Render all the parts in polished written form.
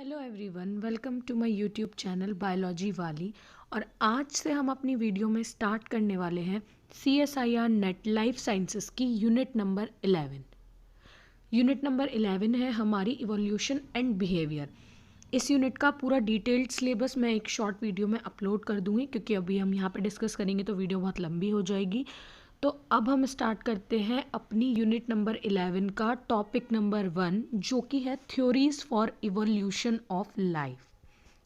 Hello everyone, welcome to my YouTube channel biology वाली। और आज से हम अपनी वीडियो में स्टार्ट करने वाले हैं CSIR नेट लाइफ साइंसेस की यूनिट नंबर 11। यूनिट नंबर 11 है हमारी इवोल्यूशन एंड बिहेवियर। इस यूनिट का पूरा डिटेल्ड सिलेबस मैं एक शॉर्ट वीडियो में अपलोड कर दूंगी, क्योंकि अभी हम यहाँ पे डिस्कस करेंगे तो वीडियो बहुत लंबी हो जाएगी। तो अब हम स्टार्ट करते हैं अपनी यूनिट नंबर 11 का टॉपिक नंबर 1, जो कि है theories for evolution of life.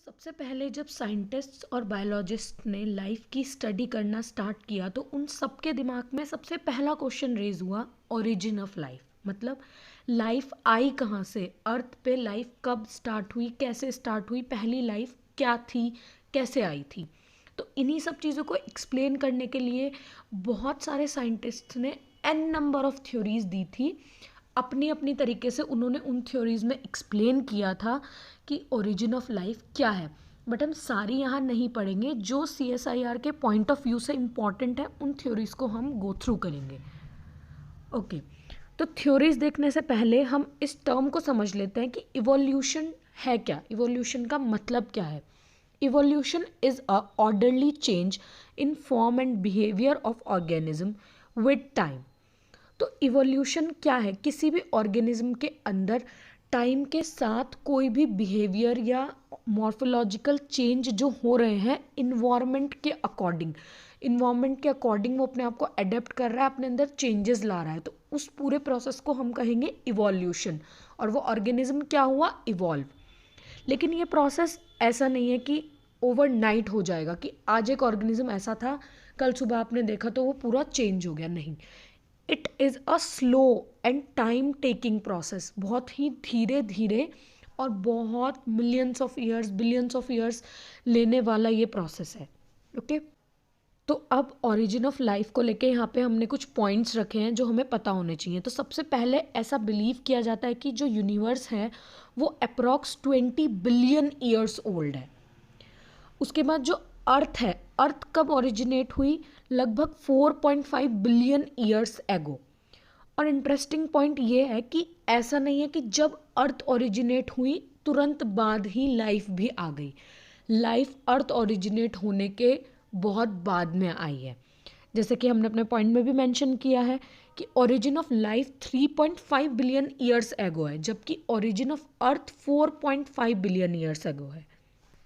सबसे पहले जब साइंटिस्ट्स और बायोलॉजिस्ट ने लाइफ की स्टडी करना स्टार्ट किया तो उन सबके दिमाग में सबसे पहला क्वेश्चन रेज हुआ, ओरिजिन ऑफ लाइफ। मतलब लाइफ आई कहाँ से, अर्थ पे लाइफ कब स्टार्ट हुई, कैसे स्टार्ट हुई, पहली लाइफ क्या थी, कैसे आई थी। तो इन्हीं सब चीज़ों को एक्सप्लेन करने के लिए बहुत सारे साइंटिस्ट ने n नंबर ऑफ थ्योरीज दी थी। अपनी अपनी तरीके से उन्होंने उन थ्योरीज में एक्सप्लेन किया था कि ओरिजिन ऑफ लाइफ क्या है। बट हम सारी यहाँ नहीं पढ़ेंगे, जो CSIR के पॉइंट ऑफ व्यू से इम्पॉर्टेंट है उन थ्योरीज को हम गो थ्रू करेंगे। ओके, तो थ्योरीज देखने से पहले हम इस टर्म को समझ लेते हैं कि इवोल्यूशन है क्या, इवोल्यूशन का मतलब क्या है। Evolution is a orderly change in form and behavior of organism with time। तो इवोल्यूशन क्या है, किसी भी ऑर्गेनिज्म के अंदर टाइम के साथ कोई भी बिहेवियर या मॉर्फोलॉजिकल चेंज जो हो रहे हैं इन्वायरमेंट के अकॉर्डिंग, इन्वायरमेंट के अकॉर्डिंग वो अपने आप को अडेप्ट कर रहा है, अपने अंदर चेंजेस ला रहा है, तो उस पूरे प्रोसेस को हम कहेंगे इवोल्यूशन। और वो ऑर्गेनिज्म क्या हुआ, इवॉल्व। लेकिन ये प्रोसेस ऐसा नहीं है कि ओवरनाइट हो जाएगा कि आज एक ऑर्गेनिज्म ऐसा था, कल सुबह आपने देखा तो वो पूरा चेंज हो गया। नहीं, it is a slow and time taking process. बहुत ही धीरे धीरे और बहुत millions of years, billions of years लेने वाला ये प्रोसेस है। ओके, तो अब ओरिजिन ऑफ लाइफ को लेके यहाँ पे हमने कुछ पॉइंट्स रखे हैं जो हमें पता होने चाहिए। तो सबसे पहले ऐसा बिलीव किया जाता है कि जो यूनिवर्स है वो अप्रॉक्स 20 बिलियन ईयर्स ओल्ड है। उसके बाद जो अर्थ है, अर्थ कब ओरिजिनेट हुई, लगभग 4.5 बिलियन ईयर्स एगो। और इंटरेस्टिंग पॉइंट ये है कि ऐसा नहीं है कि जब अर्थ ओरिजिनेट हुई तुरंत बाद ही लाइफ भी आ गई। लाइफ अर्थ ओरिजिनेट होने के बहुत बाद में आई है। जैसे कि हमने अपने पॉइंट में भी मेंशन किया है कि origin of life 3.5 billion years ago है, जबकि origin of earth 4.5 billion years ago है।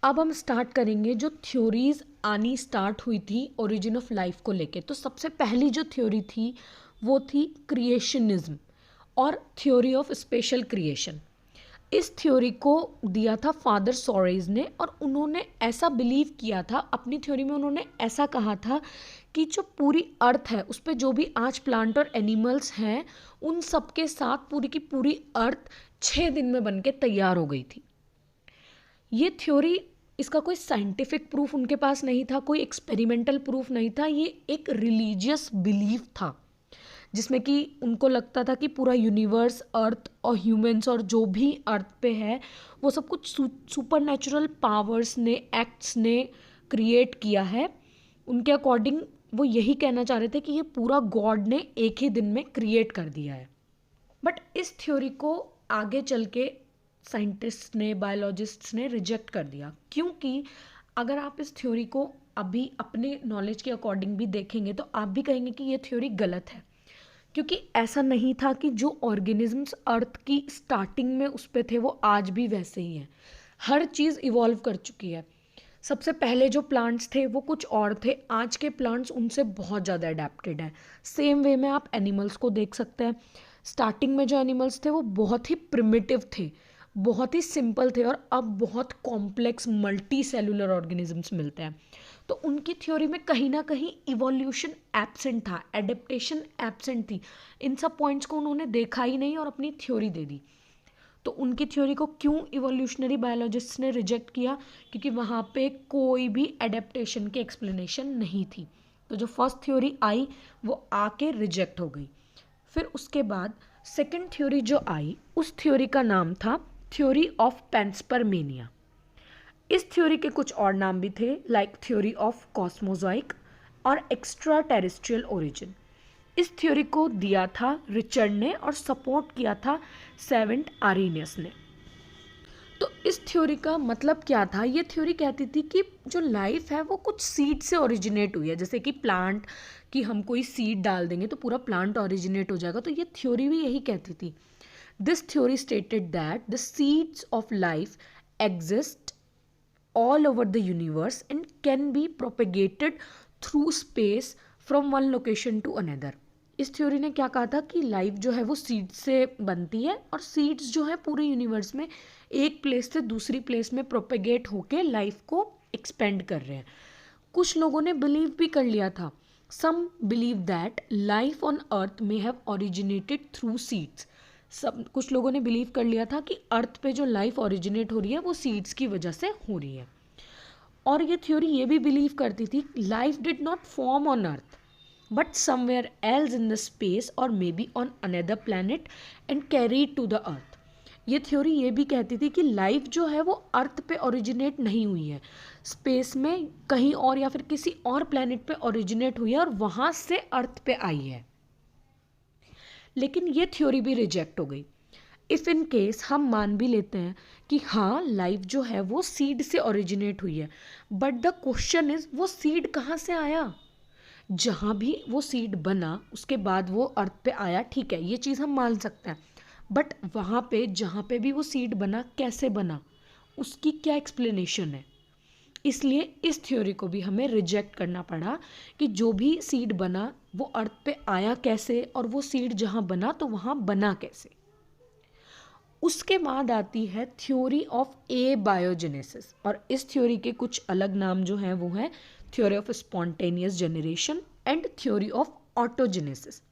अब हम स्टार्ट करेंगे जो थ्योरीज आनी स्टार्ट हुई थी ओरिजिन ऑफ लाइफ को लेके। तो सबसे पहली जो थ्योरी थी वो थी क्रिएशनिज्म और थ्योरी ऑफ स्पेशल क्रिएशन। इस थ्योरी को दिया था फादर सोरेज ने, और उन्होंने ऐसा बिलीव किया था, अपनी थ्योरी में उन्होंने ऐसा कहा था कि जो पूरी अर्थ है उस पर जो भी आज प्लांट और एनिमल्स हैं उन सब के साथ पूरी की पूरी अर्थ 6 दिन में बन के तैयार हो गई थी। ये थ्योरी, इसका कोई साइंटिफिक प्रूफ उनके पास नहीं था, कोई एक्सपेरिमेंटल प्रूफ नहीं था, ये एक रिलीजियस बिलीफ था जिसमें कि उनको लगता था कि पूरा यूनिवर्स, अर्थ और ह्यूमंस और जो भी अर्थ पे है वो सब कुछ सुपर नेचुरल पावर्स ने, एक्ट्स ने क्रिएट किया है। उनके अकॉर्डिंग वो यही कहना चाह रहे थे कि ये पूरा गॉड ने एक ही दिन में क्रिएट कर दिया है। बट इस थ्योरी को आगे चल के साइंटिस्ट ने, बायोलॉजिस्ट्स ने रिजेक्ट कर दिया, क्योंकि अगर आप इस थ्योरी को अभी अपने नॉलेज के अकॉर्डिंग भी देखेंगे तो आप भी कहेंगे कि ये थ्योरी गलत है। क्योंकि ऐसा नहीं था कि जो ऑर्गेनिजम्स अर्थ की स्टार्टिंग में उस पे थे वो आज भी वैसे ही हैं। हर चीज़ इवॉल्व कर चुकी है। सबसे पहले जो प्लांट्स थे वो कुछ और थे, आज के प्लांट्स उनसे बहुत ज़्यादा अडेप्टेड हैं। सेम वे में आप एनिमल्स को देख सकते हैं। स्टार्टिंग में जो एनिमल्स थे वो बहुत ही प्रिमिटिव थे, बहुत ही सिंपल थे, और अब बहुत कॉम्प्लेक्स मल्टी सेलुलर ऑर्गेनिजम्स मिलते हैं। तो उनकी थ्योरी में कहीं ना कहीं इवोल्यूशन एब्सेंट था, एडेप्टेशन एब्सेंट थी। इन सब पॉइंट्स को उन्होंने देखा ही नहीं और अपनी थ्योरी दे दी। तो उनकी थ्योरी को क्यों इवोल्यूशनरी बायोलॉजिस्ट्स ने रिजेक्ट किया, क्योंकि वहाँ पे कोई भी एडेप्टेशन की एक्सप्लेनेशन नहीं थी। तो जो फर्स्ट थ्योरी आई वो आके रिजेक्ट हो गई। फिर उसके बाद सेकंड थ्योरी जो आई उस थ्योरी का नाम था थ्योरी ऑफ पैंसपर्मेनिया। इस थ्योरी के कुछ और नाम भी थे, लाइक थ्योरी ऑफ कॉस्मोजॉइक और एक्स्ट्रा टेरेस्ट्रियल ओरिजिन। इस थ्योरी को दिया था रिचर्ड ने और सपोर्ट किया था सेवेंट आरीनियस ने। तो इस थ्योरी का मतलब क्या था? ये थ्योरी कहती थी कि जो लाइफ है वो कुछ सीड से ओरिजिनेट हुई है, जैसे कि प्लांट कि हम कोई सीड डाल देंगे तो पूरा प्लांट ओरिजिनेट हो जाएगा। तो ये थ्योरी भी यही कहती थी। This theory stated that the seeds of life exist all over the universe and can be propagated through space from one location to another। इस थ्योरी ने क्या कहा था कि लाइफ जो है वो सीड्स से बनती है और सीड्स जो है पूरे यूनिवर्स में एक प्लेस से दूसरी प्लेस में प्रोपेगेट होके लाइफ को एक्सपेंड कर रहे हैं। कुछ लोगों ने बिलीव भी कर लिया था। Some believe that life on earth may have originated through seeds. सब कुछ लोगों ने बिलीव कर लिया था कि अर्थ पे जो लाइफ ओरिजिनेट हो रही है वो सीड्स की वजह से हो रही है। और ये थ्योरी ये भी बिलीव करती थी life did not form on earth but somewhere else in the space और maybe on another planet and carried to the earth. ये थ्योरी ये भी कहती थी कि लाइफ जो है वो अर्थ पे ओरिजिनेट नहीं हुई है, स्पेस में कहीं और या फिर किसी और प्लैनेट पे ओरिजिनेट हुई है और वहाँ से अर्थ पे आई है। लेकिन ये थ्योरी भी रिजेक्ट हो गई। इफ़ इन केस हम मान भी लेते हैं कि हाँ लाइफ जो है वो सीड से ओरिजिनेट हुई है, बट द क्वेश्चन इज वो सीड कहाँ से आया? जहाँ भी वो सीड बना उसके बाद वो अर्थ पे आया, ठीक है, ये चीज़ हम मान सकते हैं। बट वहाँ पे जहाँ पे भी वो सीड बना कैसे बना, उसकी क्या एक्सप्लेनेशन है? इसलिए इस थ्योरी को भी हमें रिजेक्ट करना पड़ा कि जो भी सीड बना वो अर्थ पे आया कैसे और वो सीड जहाँ बना तो वहाँ बना कैसे। उसके बाद आती है थ्योरी ऑफ एबायोजेनेसिस और इस थ्योरी के कुछ अलग नाम जो हैं वो हैं theory of spontaneous generation and theory of autogenesis.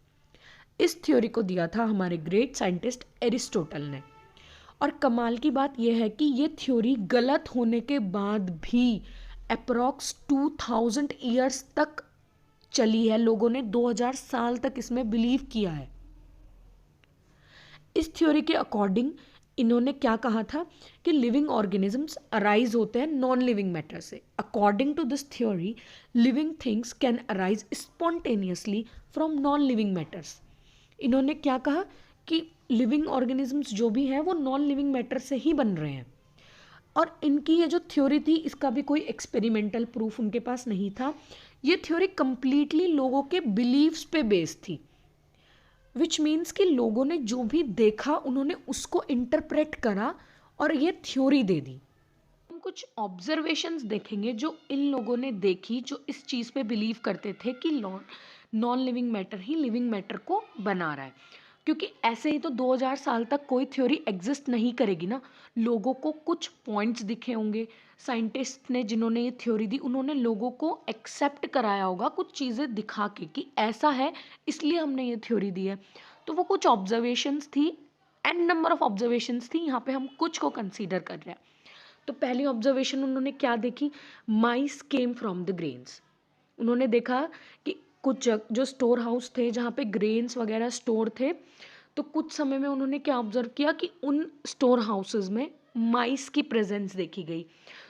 इस थ्योरी को दिया था हमारे ग्रेट साइंटिस्ट एरिस्टोटल ने। और कमाल की बात यह है कि ये थ्योरी गलत होने के बाद भी अप्रॉक्स 2000 ईयर्स तक चली है। लोगों ने 2000 साल तक इसमें बिलीव किया है। इस थ्योरी के अकॉर्डिंग इन्होंने क्या कहा था कि लिविंग ऑर्गेनिजम्स अराइज होते हैं नॉन लिविंग मैटर से। According to this theory living things can arise spontaneously from non living matters. इन्होंने क्या कहा कि लिविंग ऑर्गेनिजम्स जो भी हैं वो नॉन लिविंग मैटर से ही बन रहे हैं। और इनकी ये जो थ्योरी थी इसका भी कोई एक्सपेरिमेंटल प्रूफ उनके पास नहीं था। ये थ्योरी कंप्लीटली लोगों के बिलीव्स पे बेस्ड थी, विच मीन्स कि लोगों ने जो भी देखा उन्होंने उसको इंटरप्रेट करा और ये थ्योरी दे दी। हम कुछ ऑब्जर्वेशंस देखेंगे जो इन लोगों ने देखी, जो इस चीज़ पे बिलीव करते थे कि नॉन लिविंग मैटर ही लिविंग मैटर को बना रहा है। क्योंकि ऐसे ही तो 2000 साल तक कोई थ्योरी एग्जिस्ट नहीं करेगी ना। लोगों को कुछ पॉइंट्स दिखे होंगे, साइंटिस्ट ने जिन्होंने ये थ्योरी दी उन्होंने लोगों को एक्सेप्ट कराया होगा कुछ चीज़ें दिखा के कि ऐसा है इसलिए हमने ये थ्योरी दी है। तो वो कुछ ऑब्जर्वेशंस थी, एन नंबर ऑफ ऑब्जर्वेशंस थी, यहाँ पे हम कुछ को कंसीडर कर रहे हैं। तो पहली ऑब्जर्वेशन उन्होंने क्या देखी, माइस केम फ्रॉम द ग्रेन्स। उन्होंने देखा कि कुछ जो स्टोर हाउस थे जहाँ पे ग्रेन्स वगैरह स्टोर थे, तो कुछ समय में उन्होंने क्या ऑब्जर्व किया कि उन स्टोर हाउसेस में माइस की प्रेजेंस देखी गई।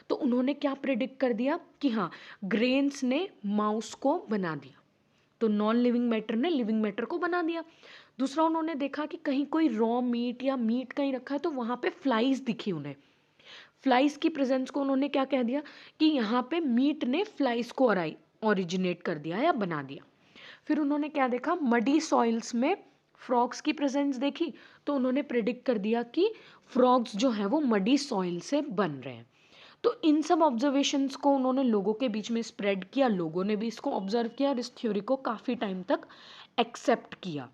तो उन्होंने क्या प्रेडिक्ट कर दिया कि हाँ ग्रेन्स ने माउस को बना दिया, तो नॉन लिविंग मैटर ने लिविंग मैटर को बना दिया। दूसरा उन्होंने देखा कि कहीं कोई रॉ मीट या मीट कहीं रखा है तो वहाँ पे फ्लाइज दिखी उन्हें। फ्लाइज की प्रेजेंस को उन्होंने क्या कह दिया कि यहाँ पे मीट ने फ्लाइज को ओरिजिनेट कर दिया या बना दिया। फिर उन्होंने क्या देखा, मडी सॉइल्स में फ्रॉग्स की प्रेजेंस देखी तो उन्होंने प्रेडिक्ट कर दिया कि फ्रॉग्स जो है वो मडी सॉइल से बन रहे हैं। तो इन सब ऑब्जर्वेशंस को उन्होंने लोगों के बीच में स्प्रेड किया, लोगों ने भी इसको ऑब्जर्व किया और इस थ्योरी को काफ़ी टाइम तक एक्सेप्ट किया।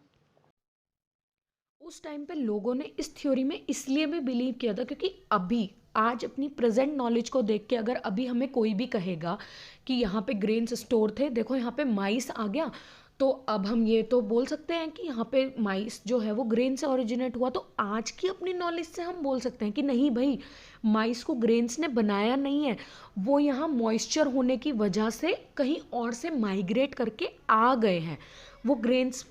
उस टाइम पे लोगों ने इस थ्योरी में इसलिए भी बिलीव किया था क्योंकि अभी आज अपनी प्रेजेंट नॉलेज को देख के अगर अभी हमें कोई भी कहेगा कि यहाँ पे ग्रेन्स स्टोर थे, देखो यहाँ पे माइस आ गया, तो अब हम ये तो बोल सकते हैं कि यहाँ पे माइस जो है वो ग्रेन से ओरिजिनेट हुआ। तो आज की अपनी नॉलेज से हम बोल सकते हैं कि नहीं भाई, माइस को ग्रेन्स ने बनाया नहीं है, वो यहाँ मॉइस्चर होने की वजह से कहीं और से माइग्रेट करके आ गए हैं। वो ग्रेन्स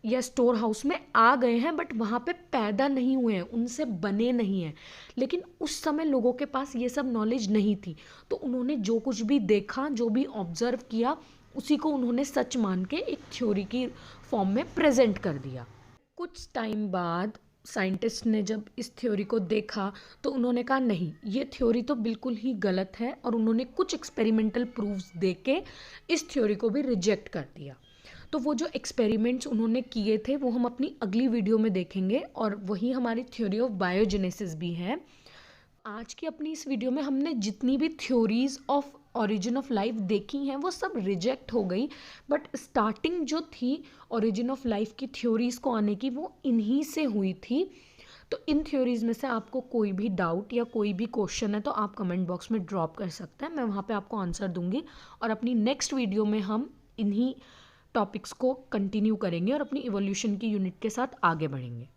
या स्टोर हाउस में आ गए हैं बट वहाँ पे पैदा नहीं हुए हैं, उनसे बने नहीं हैं। लेकिन उस समय लोगों के पास ये सब नॉलेज नहीं थी, तो उन्होंने जो कुछ भी देखा, जो भी ऑब्जर्व किया, उसी को उन्होंने सच मान के एक थ्योरी की फॉर्म में प्रेजेंट कर दिया। कुछ टाइम बाद साइंटिस्ट ने जब इस थ्योरी को देखा तो उन्होंने कहा नहीं, ये थ्योरी तो बिल्कुल ही गलत है, और उन्होंने कुछ एक्सपेरिमेंटल प्रूफ्स दे के इस थ्योरी को भी रिजेक्ट कर दिया। तो वो जो एक्सपेरिमेंट्स उन्होंने किए थे वो हम अपनी अगली वीडियो में देखेंगे, और वही हमारी थ्योरी ऑफ बायोजेनेसिस भी है। आज की अपनी इस वीडियो में हमने जितनी भी theories of origin of life देखी हैं वो सब रिजेक्ट हो गई, बट स्टार्टिंग जो थी ओरिजिन ऑफ लाइफ की थ्योरीज को आने की वो इन्हीं से हुई थी। तो इन थ्योरीज में से आपको कोई भी डाउट या कोई भी क्वेश्चन है तो आप कमेंट बॉक्स में ड्रॉप कर सकते हैं, मैं वहाँ पे आपको आंसर दूंगी। और अपनी नेक्स्ट वीडियो में हम इन्हीं टॉपिक्स को कंटिन्यू करेंगे और अपनी इवोल्यूशन की यूनिट के साथ आगे बढ़ेंगे।